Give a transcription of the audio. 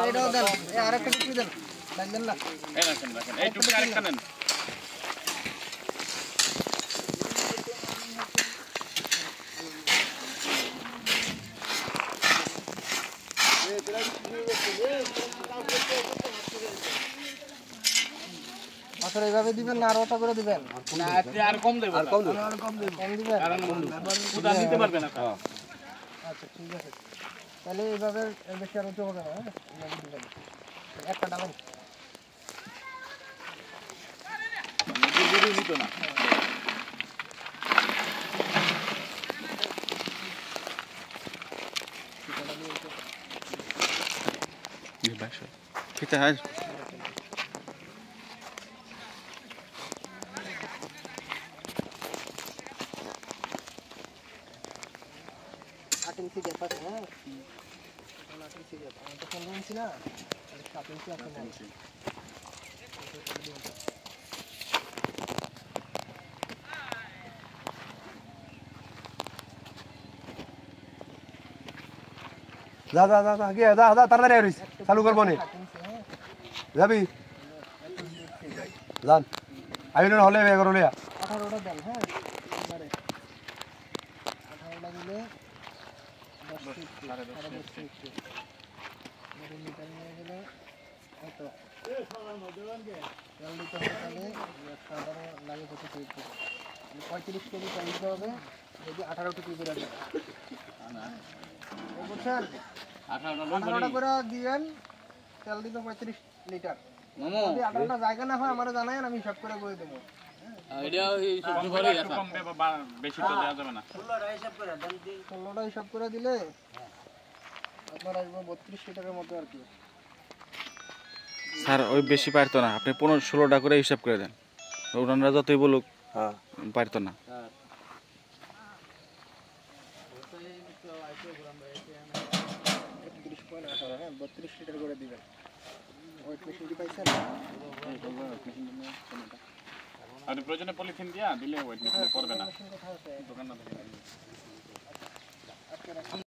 এটাও দেন আরেকটা টুকরি দেন দেন না এই রাখেন রাখেন এই টুকরি আরেকটা নেন আচ্ছা এইভাবে দিবেন না আর ওটা করে দিবেন না আর কম দেব আর কম দেব কম দিবেন কারণ খুদা নিতে পারবে না আচ্ছা ঠিক আছে তাহলে এইভাবে বেশি আর উঠে হবে না এইভাবে দিবেন একটা ডালেন গুড়গুড়ি নিত না ये बाशा कितना है आटिंग से गया है आटिंग से गया तो फोन में थी ना आटिंग से आता है যা যা যা যা গিয়ে যা যা তাড়াতাড়ি আইরিস চালু করব নি যাবি যান আইন হলে বে করো লিয়া 18টা দেন হ্যাঁ এবারে 18টা দিলে 10 ফিট 10 ফিট মেরে মিটার নিয়ে গেলে কত এই সারা মধ্যে কে জলদি করতে তাহলে সাধারণ লাগে কত ফিট 35 কেজি পানি দিতে হবে যদি 18 টুকরি করে দেন বুঝছেন 18টা করে দিবেন তেল দিতে 35 লিটার মামু যদি 18টা জায়গা না হয় আমারে জানায়েন আমি হিসাব করে বলে দেব এটা এই সব ঘরে আছে কম দেব বেশি তো দেওয়া যাবে না 16টা হিসাব করে দিলে আপনার আসবে 32 লিটারের মতো আর কি স্যার ওই বেশি পারতো না আপনি 15-16টা করে হিসাব করে দেন ওনারা যতই বলুক হ্যাঁ পারতো না হ্যাঁ 32 লিটার করে দিবেন ওয়েট মেশিন পাইছেন আর প্রয়োজনে পলিথিন দিয়া দিলে ওয়েট মেশিনে পড়বে না দোকান না